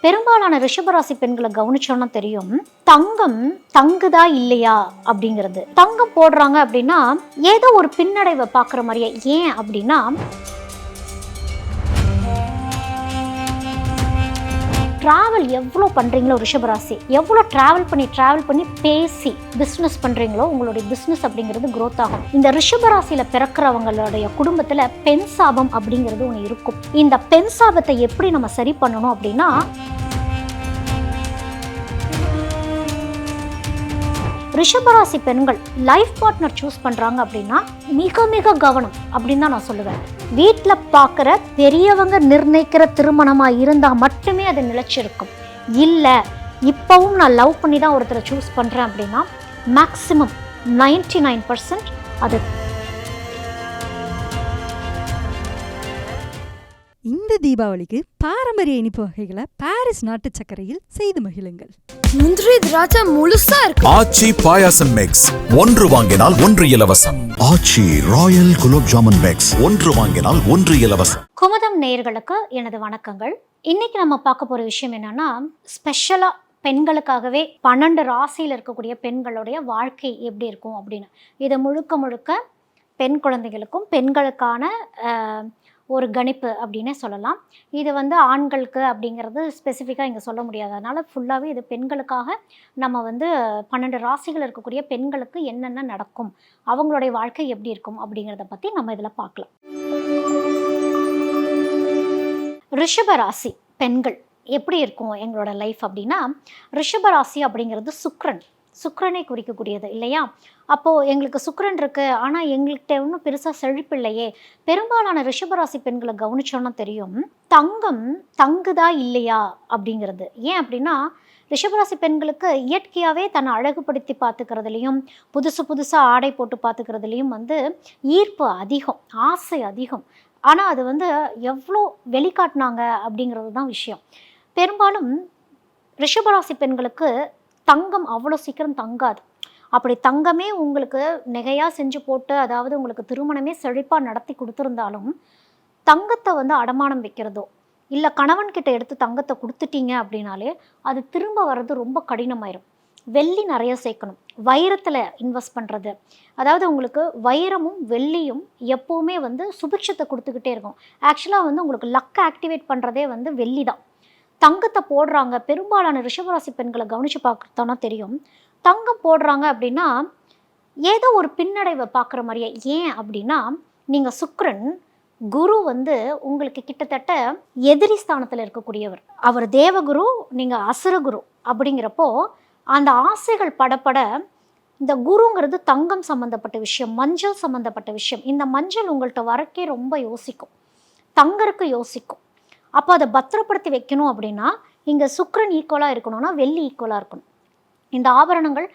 பெரும்பாலான ரிஷபராசி பெண்களை கவனிச்சோன்னா தெரியும், தங்கம் தங்குதா இல்லையா அப்படிங்கிறது. தங்கம் போடுறாங்க அப்படின்னா ஏதோ ஒரு பின்னடைவை பார்க்குற மாதிரியே. ஏன் அப்படின்னா, ட்ராவல் எவ்வளோ பண்ணுறீங்களோ ரிஷபராசி, எவ்வளோ ட்ராவல் பண்ணி பேசி பிஸ்னஸ் பண்ணுறீங்களோ உங்களுடைய பிஸ்னஸ் அப்படிங்கிறது க்ரோத் ஆகும். இந்த ரிஷபராசியில் பிறக்கிறவங்களுடைய குடும்பத்தில் பெண் சாபம் அப்படிங்கிறது ஒன்று இருக்கும். இந்த பெண் சாபத்தை எப்படி நம்ம சரி பண்ணணும் அப்படின்னா, ரிஷபராசி பெண்கள் லைஃப் பார்ட்னர் சூஸ் பண்ணுறாங்க அப்படின்னா மிக மிக கவனம் அப்படின்னு தான் நான் சொல்லுவேன். வீட்டில் பார்க்குற பெரியவங்க நிர்ணயிக்கிற திருமணமாக இருந்தால் மட்டுமே அது நிலைச்சிருக்கும். இல்லை இப்போவும் நான் லவ் பண்ணி தான் ஒருத்தரை சூஸ் பண்ணுறேன் அப்படின்னா மேக்ஸிமம் 99% அது. இந்த தீபாவளிக்கு பாரம்பரிய இனிப்பு வகைகளை பாரிஸ் நாட்டு சர்க்கரையில் செய்து மகிழுங்கள். முந்திரி திராட்சை முழுசா இருக்கு. ஆச்சி பாயாசம் மிக்ஸ், ஒன்று வாங்கினால் ஒன்று இலவசம். ஆச்சி ராயல் குலோப் ஜாமுன் மிக்ஸ், ஒன்று வாங்கினால் ஒன்று இலவசம். குமுதம் நேயர்களுக்கு எனது வணக்கங்கள். இன்னைக்கு நம்ம பார்க்க போற விஷயம் என்னன்னா, ஸ்பெஷலா பெண்களுக்காகவே 12 ராசியில் இருக்கக்கூடிய பெண்களுடைய வாழ்க்கை எப்படி இருக்கும் அப்படின்னு. இதை முழுக்க முழுக்க பெண் குழந்தைகளுக்கும் பெண்களுக்கான ஒரு கணிப்பு அப்படின்னே சொல்லலாம். இது ஆண்களுக்கு அப்படிங்கிறது ஸ்பெசிஃபிக்காக இங்கே சொல்ல முடியாது. அதனால் ஃபுல்லாகவே இது பெண்களுக்காக நம்ம 12 ராசிகள் இருக்கக்கூடிய பெண்களுக்கு என்னென்ன நடக்கும், அவங்களுடைய வாழ்க்கை எப்படி இருக்கும் அப்படிங்கிறத பற்றி நம்ம இதில் பார்க்கலாம். ரிஷபராசி பெண்கள் எப்படி இருக்கும் எங்களோட லைஃப் அப்படின்னா, ரிஷபராசி அப்படிங்கிறது சுக்கிரனை குறிக்கக்கூடியது இல்லையா? அப்போது எங்களுக்கு சுக்கிரன் இருக்குது, ஆனால் எங்கள்கிட்ட ஒன்றும் பெருசாக செழிப்பு இல்லையே. பெரும்பாலான ரிஷபராசி பெண்களை கவனிச்சோன்னா தெரியும், தங்கம் தங்குதா இல்லையா அப்படிங்கிறது. ஏன் அப்படின்னா, ரிஷபராசி பெண்களுக்கு இயற்கையாகவே தன்னை அழகுபடுத்தி பார்த்துக்கிறதுலையும் புதுசாக ஆடை போட்டு பார்த்துக்கிறதுலையும் ஈர்ப்பு அதிகம், ஆசை அதிகம். ஆனால் அது எவ்வளோ வெளிக்காட்டினாங்க அப்படிங்கிறது தான் விஷயம். பெரும்பாலும் ரிஷபராசி பெண்களுக்கு தங்கம் அவ்வளோ சீக்கிரம் தங்காது. அப்படி தங்கமே உங்களுக்கு நகையாக செஞ்சு போட்டு, அதாவது உங்களுக்கு திருமணமே செழிப்பாக நடத்தி கொடுத்துருந்தாலும், தங்கத்தை அடமானம் வைக்கிறதோ இல்லை கணவன்கிட்ட எடுத்து தங்கத்தை கொடுத்துட்டீங்க அப்படின்னாலே அது திரும்ப வர்றது ரொம்ப கடினமாயிரும். வெள்ளி நிறைய சேர்க்கணும், வைரத்தில் இன்வெஸ்ட் பண்ணுறது. அதாவது உங்களுக்கு வைரமும் வெள்ளியும் எப்போவுமே சுபிட்சத்தை கொடுத்துக்கிட்டே இருக்கும். ஆக்சுவலாக உங்களுக்கு லக்கை ஆக்டிவேட் பண்ணுறதே வெள்ளி தான். தங்கத்தை போடுறாங்க, பெரும்பாலான ரிஷபராசி பெண்களை கவனித்து பார்க்குறதோன்னா தெரியும், தங்கம் போடுறாங்க அப்படின்னா ஏதோ ஒரு பின்னடைவை பார்க்குற மாதிரியே. ஏன் அப்படின்னா, நீங்கள் சுக்கிரன் குரு உங்களுக்கு கிட்டத்தட்ட எதிரி ஸ்தானத்தில் இருக்கக்கூடியவர். அவர் தேவகுரு, நீங்கள் அசுரகுரு. அப்படிங்கிறப்போ அந்த ஆசைகள் படப்பட இந்த குருங்கிறது தங்கம் சம்மந்தப்பட்ட விஷயம், மஞ்சள் சம்மந்தப்பட்ட விஷயம். இந்த மஞ்சள் உங்கள்கிட்ட வரக்கே ரொம்ப யோசிக்கும், தங்கருக்கு யோசிக்கும். அப்போ அதை பத்திரப்படுத்தி வைக்கணும் அப்படின்னா இங்கே சுக்கிரன் ஈக்குவலாக இருக்கணும்னா வெள்ளி ஈக்குவலாக இருக்கணும். இந்த ஆபரணங்கள்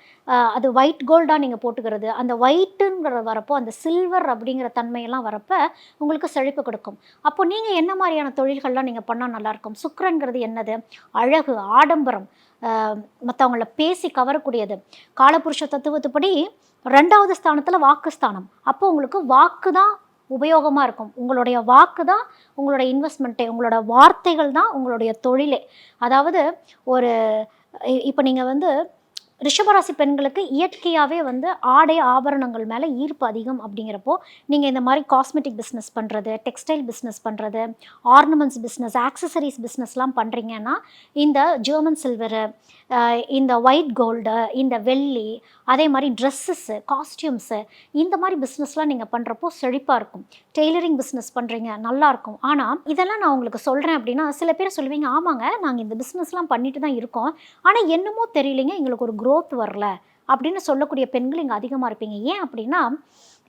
அது ஒயிட் கோல்டாக நீங்கள் போட்டுக்கிறது, அந்த ஒயிட்டுங்கிற வரப்போ அந்த சில்வர் அப்படிங்கிற தன்மையெல்லாம் வரப்போ உங்களுக்கு செழிப்பு கொடுக்கும். அப்போ நீங்கள் என்ன மாதிரியான தொழில்கள்லாம் நீங்கள் பண்ணால் நல்லாயிருக்கும்? சுக்கிரன்கிறது என்னது? அழகு, ஆடம்பரம், மற்றவங்கள பேசி கவரக்கூடியது. காலபுருஷ தத்துவத்துப்படி 2வது ஸ்தானத்தில் வாக்குஸ்தானம். அப்போ உங்களுக்கு வாக்கு தான் உபயோகமாக இருக்கும். உங்களுடைய வாக்கு தான் உங்களோட இன்வெஸ்ட்மெண்ட்டே, உங்களோட வார்த்தைகள் தான் உங்களுடைய தொழிலே. அதாவது இப்போ நீங்கள் ரிஷபராசி பெண்களுக்கு இயற்கையாகவே ஆடை ஆபரணங்கள் மேலே ஈர்ப்பு அதிகம். அப்படிங்கிறப்போ நீங்கள் இந்த மாதிரி காஸ்மெட்டிக் பிஸ்னஸ் பண்ணுறது, டெக்ஸ்டைல் பிஸ்னஸ் பண்ணுறது, ஆர்னமெண்ட்ஸ் பிஸ்னஸ், ஆக்சசரிஸ் பிஸ்னஸ்லாம் பண்ணுறீங்கன்னா இந்த ஜெர்மன் சில்வரு, இந்த ஒயிட் கோல்டு, இந்த வெள்ளி, அதே மாதிரி ட்ரெஸ்ஸஸ்ஸு, காஸ்டியூம்ஸு, இந்த மாதிரி பிஸ்னஸ்லாம் நீங்கள் பண்ணுறப்போ செழிப்பாக இருக்கும். டெய்லரிங் பிஸ்னஸ் பண்ணுறீங்க, நல்லாயிருக்கும். ஆனால் இதெல்லாம் நான் உங்களுக்கு சொல்கிறேன் அப்படின்னா சில பேர் சொல்லுவீங்க, ஆமாங்க நாங்கள் இந்த பிஸ்னஸ்லாம் பண்ணிட்டு தான் இருக்கோம், ஆனால் என்னமோ தெரியலைங்க எங்களுக்கு ஒரு க்ரோத் வரல அப்படின்னு சொல்லக்கூடிய பெண்கள் இங்கே அதிகமாக இருப்பீங்க. ஏன் அப்படின்னா,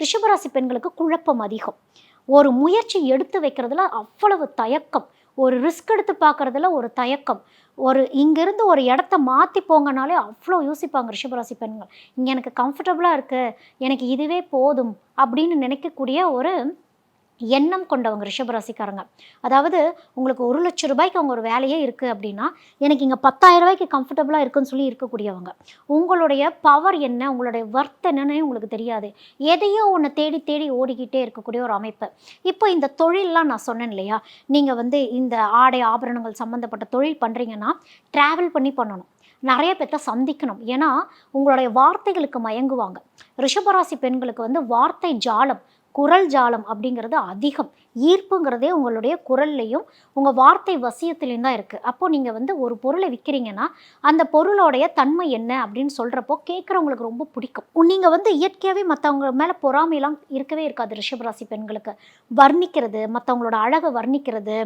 ரிஷபராசி பெண்களுக்கு குழப்பம் அதிகம். ஒரு முயற்சி எடுத்து வைக்கிறதுல அவ்வளவு தயக்கம், ஒரு ரிஸ்க் எடுத்து பார்க்குறதுல ஒரு தயக்கம், இங்கேருந்து ஒரு இடத்த மாற்றி போங்கனாலே அவ்வளோ யோசிப்பாங்க ரிஷபராசி பெண்கள். இங்கே எனக்கு கம்ஃபர்டபுளாக இருக்குது, எனக்கு இதுவே போதும் அப்படின்னு நினைக்கக்கூடிய ஒரு எண்ணம் கொண்டவங்க ரிஷபராசிக்காரங்க. அதாவது உங்களுக்கு 1,00,000 ரூபாய்க்கு அவங்க ஒரு வேலையே இருக்குது அப்படின்னா, எனக்கு இங்கே 10,000 ரூபாய்க்கு கம்ஃபர்டபுளாக இருக்குன்னு சொல்லி இருக்கக்கூடியவங்க. உங்களுடைய பவர் என்ன, உங்களுடைய ஒர்த் என்னன்னே உங்களுக்கு தெரியாது. எதையோ ஒன்று தேடி தேடி ஓடிக்கிட்டே இருக்கக்கூடிய ஒரு அமைப்பு. இப்போ இந்த தொழிலெலாம் நான் சொன்னேன் இல்லையா, நீங்கள் வந்து இந்த ஆடை ஆபரணங்கள் சம்மந்தப்பட்ட தொழில் பண்ணுறீங்கன்னா ட்ராவல் பண்ணி பண்ணணும். நிறைய பேர்த்த சந்திக்கணும். ஏன்னா உங்களுடைய வார்த்தைகளுக்கு மயங்குவாங்க. ரிஷபராசி பெண்களுக்கு வந்து வார்த்தை ஜாலம், குரல் ஜாலம் அப்படிங்கிறது அதிகம். ஈர்ப்புங்கிறதே உங்களுடைய குரல்லையும் உங்கள் வார்த்தை வசியத்துலேயும் தான் இருக்குது. அப்போது நீங்கள் வந்து ஒரு பொருளை விற்கிறீங்கன்னா அந்த பொருளோடைய தன்மை என்ன அப்படின்னு சொல்கிறப்போ கேட்குறவங்களுக்கு ரொம்ப பிடிக்கும். நீங்கள் வந்து இயற்கையாகவே மற்றவங்க மேலே பொறாமையெல்லாம் இருக்கவே இருக்காது. ரிஷபராசி பெண்களுக்கு வர்ணிக்கிறது, மற்றவங்களோட அழகை வர்ணிக்கிறது,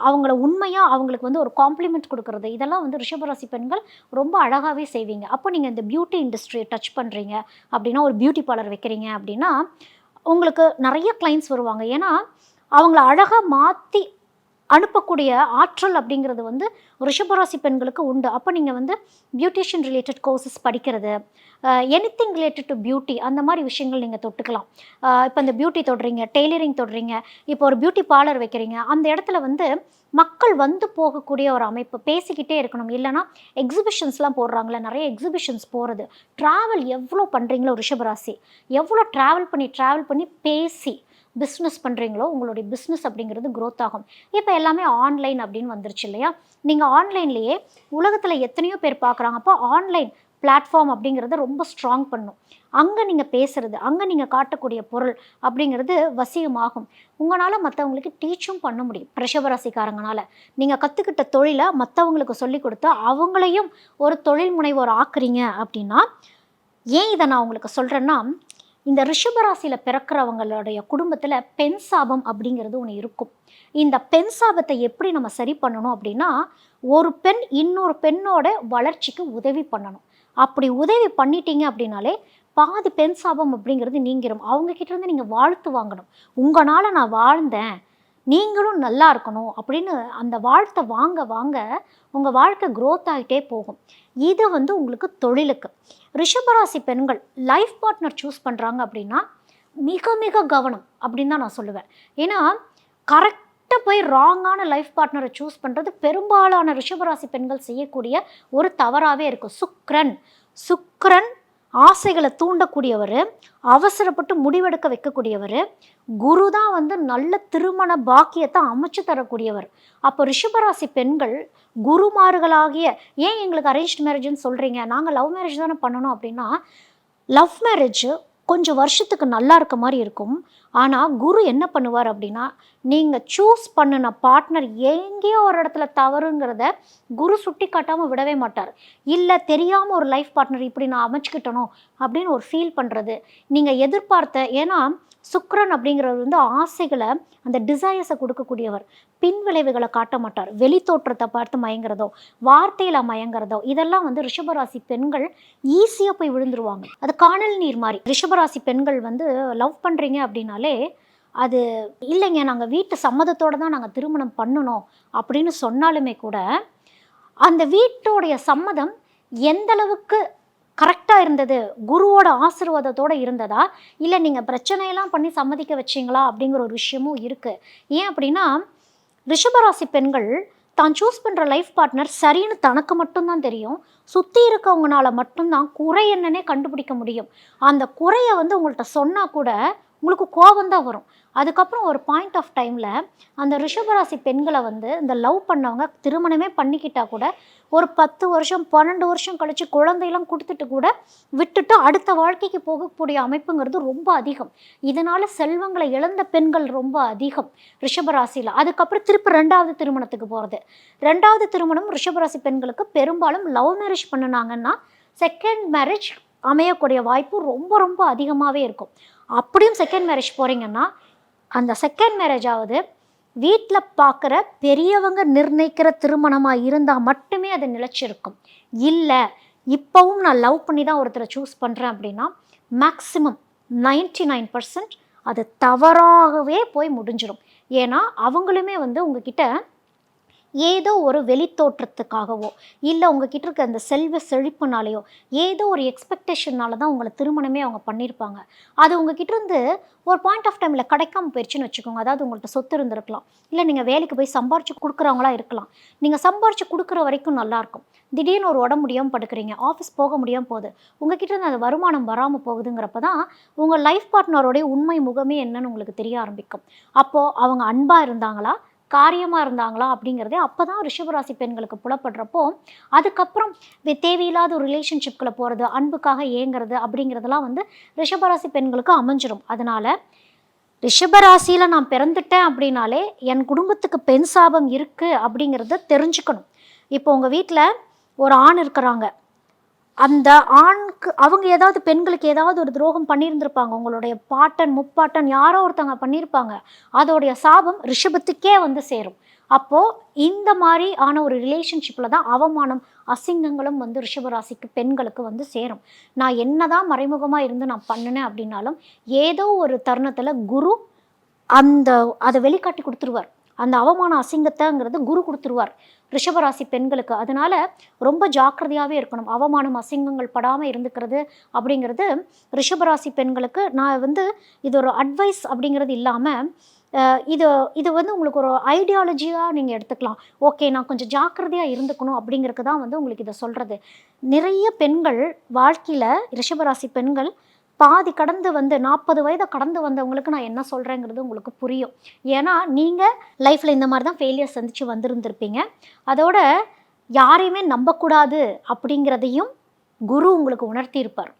அவங்கள உண்மையாக அவங்களுக்கு வந்து ஒரு காம்ப்ளிமெண்ட் கொடுக்கறது, இதெல்லாம் வந்து ரிஷபராசி பெண்கள் ரொம்ப அழகாகவே செய்வீங்க. அப்போ நீங்கள் இந்த பியூட்டி இண்டஸ்ட்ரியை டச் பண்ணுறீங்க அப்படின்னா, ஒரு பியூட்டி பார்லர் வைக்கிறீங்க அப்படின்னா உங்களுக்கு நிறைய கிளைண்ட்ஸ் வருவாங்க. ஏன்னா அவங்கள அழகாக மாற்றி அனுப்பக்கூடிய ஆற்றல் அப்படிங்கிறது வந்து ரிஷபராசி பெண்களுக்கு உண்டு. அப்போ நீங்கள் வந்து பியூட்டிஷியன் ரிலேட்டட் கோர்சஸ் படிக்கிறது, எனிதிங் ரிலேட்டட் டு பியூட்டி, அந்த மாதிரி விஷயங்கள் நீங்கள் தொட்டுக்கலாம். இப்போ இந்த பியூட்டி தொடுறீங்க, டெய்லரிங் தொடுறீங்க, இப்போ ஒரு பியூட்டி பார்லர் வைக்கிறீங்க, அந்த இடத்துல வந்து மக்கள் வந்து போகக்கூடிய ஒரு அமைப்பு, பேசிக்கிட்டே இருக்கணும். இல்லைனா எக்ஸிபிஷன்ஸ்லாம் போடுறாங்களே, நிறைய எக்ஸிபிஷன்ஸ் போகிறது, ட்ராவல் எவ்வளோ பண்ணுறீங்களோ ரிஷபராசி, எவ்வளோ ட்ராவல் பண்ணி பேசி பிஸ்னஸ் பண்ணுறீங்களோ உங்களுடைய பிஸ்னஸ் அப்படிங்கிறது க்ரோத் ஆகும். இப்போ எல்லாமே ஆன்லைன் அப்படின்னு வந்துருச்சு இல்லையா, நீங்கள் ஆன்லைன்லேயே உலகத்தில் எத்தனையோ பேர் பார்க்குறாங்க. அப்போ ஆன்லைன் பிளாட்ஃபார்ம் அப்படிங்கிறத ரொம்ப ஸ்ட்ராங் பண்ணும். அங்கே நீங்கள் பேசுகிறது, அங்கே நீங்கள் காட்டக்கூடிய பொருள் அப்படிங்கிறது வசியமாகும். உங்களால் மற்றவங்களுக்கு டீச்சும் பண்ண முடியும். ரிஷபராசிக்காரங்கனால நீங்கள் கற்றுக்கிட்ட தொழிலை மற்றவங்களுக்கு சொல்லி கொடுத்து அவங்களையும் ஒரு தொழில் முனைவோர் ஆக்குறீங்க அப்படின்னா, ஏன் இதை நான் உங்களுக்கு சொல்கிறேன்னா, இந்த ரிஷபராசியில் பிறக்கிறவங்களுடைய குடும்பத்தில் பெண் சாபம் அப்படிங்கிறது ஒன்று இருக்கும். இந்த பெண் சாபத்தை எப்படி நம்ம சரி பண்ணணும் அப்படின்னா, ஒரு பெண் இன்னொரு பெண்ணோட வளர்ச்சிக்கு உதவி பண்ணணும். அப்படி உதவி பண்ணிட்டீங்க அப்படின்னாலே பாதி பெண் சாபம் அப்படிங்கிறது நீங்கிரும். அவங்கக்கிட்ட இருந்து நீங்கள் வாழ்த்து வாங்கணும். உங்களால் நான் வாழ்ந்தேன், நீங்களும் நல்லா இருக்கணும் அப்படின்னு அந்த வாழ்த்தை வாங்க வாங்க உங்கள் வாழ்க்கை க்ரோத் ஆகிட்டே போகும். இது வந்து உங்களுக்கு தொழிலுக்கு. ரிஷபராசி பெண்கள் லைஃப் பார்ட்னர் சூஸ் பண்ணுறாங்க அப்படின்னா மிக மிக கவனம் அப்படின்னு தான் நான் சொல்லுவேன். ஏன்னா கரெக்டாக போய் ராங்கான லைஃப் பார்ட்னரை சூஸ் பண்ணுறது பெரும்பாலான ரிஷபராசி பெண்கள் செய்யக்கூடிய ஒரு தவறாகவே இருக்கும். சுக்கிரன் ஆசைகளை தூண்டக்கூடியவர், அவசரப்பட்டு முடிவெடுக்க வைக்கக்கூடியவர். குரு தான் வந்து நல்ல திருமண பாக்கியத்தை அமைச்சு தரக்கூடியவர். அப்போ ரிஷபராசி பெண்கள் குருமார்களாகிய, ஏன் எங்களுக்கு அரேஞ்ச்டு மேரேஜ்னு சொல்கிறீங்க, நாங்கள் லவ் மேரேஜ் தானே பண்ணணும் அப்படின்னா, லவ் மேரேஜ் கொஞ்சம் வருஷத்துக்கு நல்லா இருக்க மாதிரி இருக்கும். ஆனால் குரு என்ன பண்ணுவார் அப்படின்னா, நீங்கள் சூஸ் பண்ணின பார்ட்னர் எங்கேயோ ஒரு இடத்துல தவறுங்கிறத குரு சுட்டி காட்டாமல் விடவே மாட்டார். இல்லை தெரியாமல் ஒரு லைஃப் பார்ட்னர் இப்படி நான் அமைச்சுக்கிட்டனோ அப்படின்னு ஒரு ஃபீல் பண்ணுறது, நீங்கள் எதிர்பார்த்த, ஏன்னா சுக்கிரன் அப்படிங்கிறவர் வந்து ஆசைகளை, அந்த டிசையர்ஸை கொடுக்கக்கூடியவர். பின் விளைவுகளை காட்ட மாட்டார். வெளி தோற்றத்தை பார்த்து மயங்கிறதோ, வார்த்தையில் மயங்கிறதோ, இதெல்லாம் வந்து ரிஷபராசி பெண்கள் ஈஸியாக போய் விழுந்துருவாங்க. அது காணல் நீர் மாதிரி. ரிஷபராசி பெண்கள் வந்து லவ் பண்ணுறீங்க அப்படின்னாலே, அது இல்லைங்க நாங்கள் வீட்டு சம்மதத்தோடு தான் நாங்கள் திருமணம் பண்ணணும் அப்படின்னு சொன்னாலுமே கூட, அந்த வீட்டோடைய சம்மதம் எந்த அளவுக்கு கரெக்டாக இருந்தது, குருவோட ஆசீர்வாதத்தோடு இருந்ததா, இல்லை நீங்கள் பிரச்சனையெல்லாம் பண்ணி சம்மதிக்க வச்சிங்களா அப்படிங்கிற ஒரு விஷயமும் இருக்குது. ஏன் அப்படின்னா, ரிஷபராசி பெண்கள் தான் சூஸ் பண்ணுற லைஃப் பார்ட்னர் சரின்னு தனக்கு மட்டும்தான் தெரியும். சுற்றி இருக்கவங்களால மட்டும்தான் குறை என்னன்னே கண்டுபிடிக்க முடியும். அந்த குறையை வந்து உங்கள்கிட்ட சொன்னால் கூட உங்களுக்கு கோபந்தான் வரும். அதுக்கப்புறம் ஒரு பாயிண்ட் ஆஃப் டைமில் அந்த ரிஷபராசி பெண்களை வந்து இந்த லவ் பண்ணவங்க திருமணமே பண்ணிக்கிட்டால் கூட ஒரு 10 வருஷம் 12 வருஷம் கழித்து குழந்தையெல்லாம் கொடுத்துட்டு கூட விட்டுட்டு அடுத்த வாழ்க்கைக்கு போகக்கூடிய அமைப்புங்கிறது ரொம்ப அதிகம். இதனால் செல்வங்களை இழந்த பெண்கள் ரொம்ப அதிகம் ரிஷபராசியில். அதுக்கப்புறம் திருப்பி 2வது திருமணத்துக்கு போகிறது. 2வது திருமணம் ரிஷபராசி பெண்களுக்கு பெரும்பாலும் லவ் மேரேஜ் பண்ணினாங்கன்னா செகண்ட் மேரேஜ் அமையக்கூடிய வாய்ப்பு ரொம்ப ரொம்ப அதிகமாகவே இருக்கும். அப்படியும் செகண்ட் மேரேஜ் போகிறீங்கன்னா, அந்த செகண்ட் மேரேஜாவது வீட்டில் பார்க்குற பெரியவங்க நிர்ணயிக்கிற திருமணமாக இருந்தால் மட்டுமே அது நிலச்சிருக்கும். இல்லை இப்போவும் நான் லவ் பண்ணி தான் ஒருத்தரை சூஸ் பண்ணுறேன் அப்படின்னா, மேக்ஸிமம் 99% அது தவறாகவே போய் முடிஞ்சிடும். ஏன்னா அவங்களுமே வந்து உங்ககிட்ட ஏதோ ஒரு வெளித்தோற்றத்துக்காகவோ இல்லை உங்ககிட்ட இருக்க அந்த செல்வ செழிப்புனாலேயோ ஏதோ ஒரு எக்ஸ்பெக்டேஷனால தான் உங்களை திருமணமே அவங்க பண்ணியிருப்பாங்க. அது உங்ககிட்ட இருந்து ஒரு பாயிண்ட் ஆஃப் டைமில் கிடைக்காம போயிடுச்சுன்னு வச்சுக்கோங்க. அதாவது உங்கள்கிட்ட சொத்து இருந்திருக்கலாம், இல்லை நீங்கள் வேலைக்கு போய் சம்பாரிச்சு கொடுக்குறவங்களா இருக்கலாம். நீங்கள் சம்பாரிச்சு கொடுக்குற வரைக்கும் நல்லாயிருக்கும். திடீர்னு ஒரு உடம்பு முடியாமல் படுக்கிறீங்க, ஆஃபீஸ் போக முடியாமல் போகுது, உங்ககிட்ட இருந்து அந்த வருமானம் வராமல் போகுதுங்கிறப்ப தான் உங்கள் லைஃப் பார்ட்னரோடைய உண்மை முகமே என்னன்னு உங்களுக்கு தெரிய ஆரம்பிக்கும். அப்போது அவங்க அன்பாக இருந்தாங்களா, காரியமாக இருந்தாங்களா அப்படிங்கிறதே அப்போ தான் ரிஷபராசி பெண்களுக்கு புலப்படுறப்போ, அதுக்கப்புறம் தேவையில்லாத ஒரு ரிலேஷன்ஷிப்குள்ளே போகிறது, அன்புக்காக ஏங்குறது அப்படிங்கிறதெல்லாம் வந்து ரிஷபராசி பெண்களுக்கு அமைஞ்சிரும். அதனால் ரிஷபராசியில் நான் பிறந்துட்டேன் அப்படின்னாலே என் குடும்பத்துக்கு பெண் சாபம் இருக்குது அப்படிங்கிறத தெரிஞ்சுக்கணும். இப்போ உங்கள் வீட்டில் ஒரு ஆண் இருக்கிறாங்க, அந்த ஆணுக்கு அவங்க ஏதாவது பெண்களுக்கு ஏதாவது ஒரு துரோகம் பண்ணியிருந்திருப்பாங்க, உங்களுடைய பாட்டன் முப்பாட்டன் யாரோ ஒருத்தவங்க பண்ணியிருப்பாங்க, அதோடைய சாபம் ரிஷபத்துக்கே வந்து சேரும். அப்போது இந்த மாதிரி ஆன ஒரு ரிலேஷன்ஷிப்பில் தான் அவமானம் அசிங்கங்களும் வந்து ரிஷபராசிக்கு பெண்களுக்கு வந்து சேரும். நான் என்னதான் மறைமுகமாக இருந்து நான் பண்ணினேன் அப்படின்னாலும் ஏதோ ஒரு தருணத்தில் குரு அதை வெளிக்காட்டி கொடுத்துருவார். அந்த அவமான அசிங்கத்தைங்கிறது குரு கொடுத்துருவார் ரிஷபராசி பெண்களுக்கு. அதனால ரொம்ப ஜாக்கிரதையாகவே இருக்கணும். அவமானம் அசிங்கங்கள் படாமல் இருந்துக்கிறது அப்படிங்கிறது ரிஷபராசி பெண்களுக்கு நான் வந்து இது ஒரு அட்வைஸ் அப்படிங்கிறது இல்லாமல் இது வந்து உங்களுக்கு ஒரு ஐடியாலஜியாக நீங்கள் எடுத்துக்கலாம். ஓகே, நான் கொஞ்சம் ஜாக்கிரதையாக இருந்துக்கணும் அப்படிங்கிறதுக்கு தான் வந்து உங்களுக்கு இதை சொல்கிறது. நிறைய பெண்கள் வாழ்க்கையில் ரிஷபராசி பெண்கள் பாதி கடந்து வந்து 40 வயதை கடந்து வந்தவங்களுக்கு நான் என்ன சொல்கிறேங்கிறது உங்களுக்கு புரியும். ஏன்னா நீங்கள் லைஃப்பில் இந்த மாதிரி தான் ஃபெயிலியர் சந்தித்து வந்திருந்திருப்பீங்க. அதோட யாரையுமே நம்பக்கூடாது அப்படிங்கிறதையும் குரு உங்களுக்கு உணர்த்தியிருப்பார்.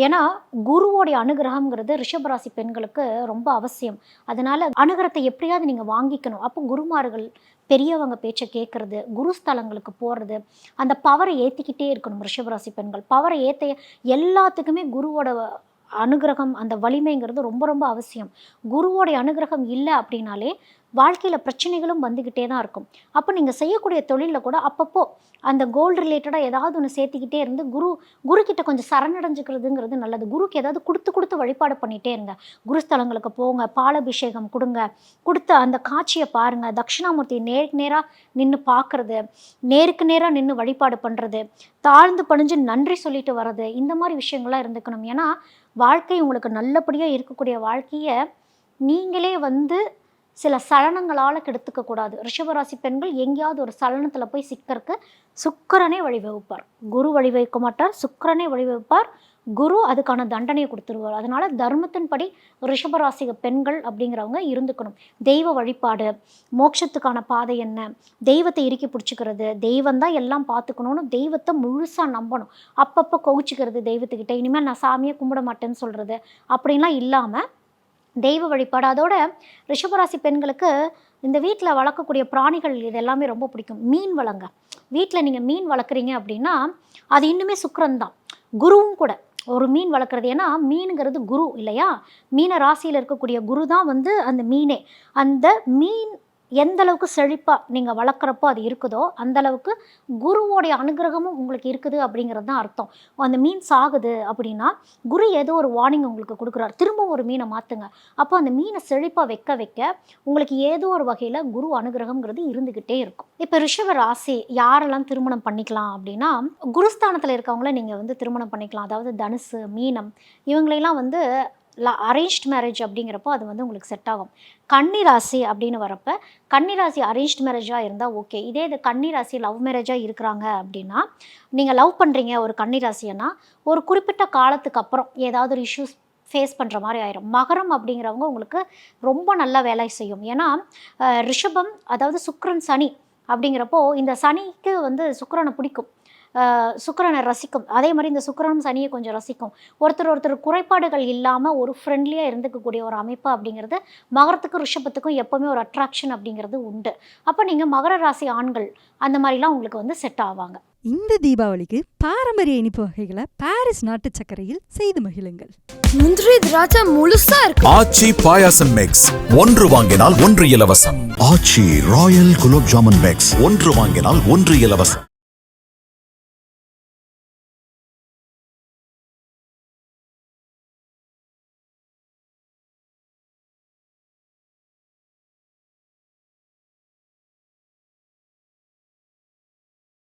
ஏன்னா குருவோடைய அனுகிரகம்ங்கிறது ரிஷபராசி பெண்களுக்கு ரொம்ப அவசியம். அதனால் அனுகிரகத்தை எப்படியாவது நீங்கள் வாங்கிக்கணும். அப்போ குருமார்கள் பெரியவங்க பேச்சை கேட்குறது, குருஸ்தலங்களுக்கு போகிறது, அந்த பவரை ஏற்றிக்கிட்டே இருக்கணும். ரிஷபராசி பெண்கள் பவரை ஏற்ற எல்லாத்துக்குமே குருவோட அனுகிரகம் அந்த வலிமைங்கிறது ரொம்ப ரொம்ப அவசியம். குருவோடைய அனுகிரகம் இல்லை அப்படின்னாலே வாழ்க்கையில் பிரச்சனைகளும் வந்துக்கிட்டே தான் இருக்கும். அப்போ நீங்கள் செய்யக்கூடிய தொழிலில் கூட அப்பப்போ அந்த கோல்டு ரிலேட்டடாக ஏதாவது ஒன்று சேர்த்துக்கிட்டே இருந்து குருக்கிட்ட கொஞ்சம் சரணடைஞ்சிக்கிறதுங்கிறது நல்லது. குருக்கு ஏதாவது கொடுத்து வழிபாடு பண்ணிகிட்டே இருங்க. குருஸ்தலங்களுக்கு போங்க, பாலாபிஷேகம் கொடுத்து அந்த காட்சியை பாருங்கள். தட்சிணாமூர்த்தி நேருக்கு நேராக நின்று பார்க்குறது, நேருக்கு நேராக நின்று வழிபாடு பண்ணுறது, தாழ்ந்து பணிஞ்சு நன்றி சொல்லிட்டு வர்றது, இந்த மாதிரி விஷயங்கள்லாம் இருந்துக்கணும். ஏன்னா வாழ்க்கை உங்களுக்கு நல்லபடியாக இருக்கக்கூடிய வாழ்க்கையை நீங்களே வந்து சில சலனங்களால் கெடுத்துக்கக்கூடாது. ரிஷபராசி பெண்கள் எங்கேயாவது ஒரு சலனத்தில் போய் சிக்கறக்கு சுக்கிரனே வழிவகுப்பார். குரு வழிவகுக்க மாட்டார், சுக்கிரனே வழிவகுப்பார். குரு அதுக்கான தண்டனையை கொடுத்துருவார். அதனால் தர்மத்தின்படி ரிஷபராசி பெண்கள் அப்படிங்கிறவங்க இருந்துக்கணும். தெய்வ வழிபாடு, மோட்சத்துக்கான பாதை என்ன, தெய்வத்தை இறுக்கி பிடிச்சிக்கிறது, தெய்வம் தான் எல்லாம் பார்த்துக்கணும்னு தெய்வத்தை முழுசாக நம்பணும். அப்பப்போ கோவிச்சிக்கிறது தெய்வத்துக்கிட்ட, இனிமேல் நான் சாமியை கும்பிட மாட்டேன்னு சொல்கிறது அப்படின்லாம் இல்லாமல் தெய்வ வழிபாடு. அதோட ரிஷபராசி பெண்களுக்கு இந்த வீட்டில் வளர்க்கக்கூடிய பிராணிகள் இது எல்லாமே ரொம்ப பிடிக்கும். மீன் வளங்க. வீட்டில் நீங்கள் மீன் வளர்க்குறீங்க அப்படின்னா அது இன்னுமே சுக்கிரன் தான், குருவும் கூட. ஒரு மீன் வளர்க்குறது, ஏன்னா மீனுங்கிறது குரு இல்லையா, மீன ராசியில் இருக்கக்கூடிய குரு தான் வந்து அந்த மீனே. அந்த மீன் எந்த அளவுக்கு செழிப்பாக நீங்கள் வளர்க்குறப்போ அது இருக்குதோ அந்த அளவுக்கு குருவோடைய அனுகிரகமும் உங்களுக்கு இருக்குது அப்படிங்கிறது தான் அர்த்தம். அந்த மீன் சாகுது அப்படின்னா குரு ஏதோ ஒரு வார்னிங் உங்களுக்கு கொடுக்குறாரு, திரும்ப ஒரு மீனை மாற்றுங்க. அப்போ அந்த மீனை செழிப்பாக வைக்க உங்களுக்கு ஏதோ ஒரு வகையில் குரு அனுகிரகம்ங்கிறது இருந்துக்கிட்டே இருக்கும். இப்போ ரிஷப ராசி யாரெல்லாம் திருமணம் பண்ணிக்கலாம் அப்படின்னா, குருஸ்தானத்தில் இருக்கவங்கள நீங்கள் வந்து திருமணம் பண்ணிக்கலாம். அதாவது தனுசு, மீனம் இவங்களெல்லாம் வந்து அரேஞ்ச்ட் மேரேஜ் அப்படிங்கிறப்போ அது வந்து உங்களுக்கு செட் ஆகும். கன்னிராசி அப்படின்னு வரப்போ கன்னிராசி அரேஞ்ச்ட் மேரேஜாக இருந்தால் ஓகே. இது கன்னிராசி லவ் மேரேஜாக இருக்கிறாங்க அப்படின்னா, நீங்கள் லவ் பண்ணுறீங்க ஒரு கன்னிராசின்னா ஒரு குறிப்பிட்ட காலத்துக்கு அப்புறம் ஏதாவது ஒரு இஷ்யூஸ் ஃபேஸ் பண்ணுற மாதிரி ஆயிரும். மகரம் அப்படிங்கிறவங்க உங்களுக்கு ரொம்ப நல்லா வேலை செய்யும். ஏன்னா ரிஷபம் அதாவது சுக்கிரன் சனி அப்படிங்கிறப்போ இந்த சனிக்கு வந்து சுக்கிரனை பிடிக்கும், சுக்கிரனை ரசிக்கும். அதே மாதிரி இந்த சுக்கிரனும் சனியை கொஞ்சம் ரசிக்கும். ஒருத்தர் குறைபாடுகள் இல்லாமல் ஒரு ஃப்ரெண்ட்லியாக இருந்துக்கக்கூடிய ஒரு அமைப்பு அப்படிங்கிறது மகரத்துக்கும் ரிஷபத்துக்கும் எப்போவுமே ஒரு அட்ராக்ஷன் அப்படிங்கிறது உண்டு. அப்போ நீங்கள் மகர ராசி ஆண்கள் அந்த மாதிரிலாம் உங்களுக்கு வந்து செட் ஆவாங்க. இந்த தீபாவளிக்கு பாரம்பரிய இனிப்பு வகைகளை பாரிஸ் நாட்டு சர்க்கரையில் செய்து மகிழுங்கள். முந்திரி திராட்சை முழுசா இருக்கு. ஆச்சி பாயாசம் மிக்ஸ், ஒன்று வாங்கினால் ஒன்று இலவசம். ஆச்சி ராயல் குலோப் ஜாமுன் மிக்ஸ், ஒன்று வாங்கினால் ஒன்று இலவசம்.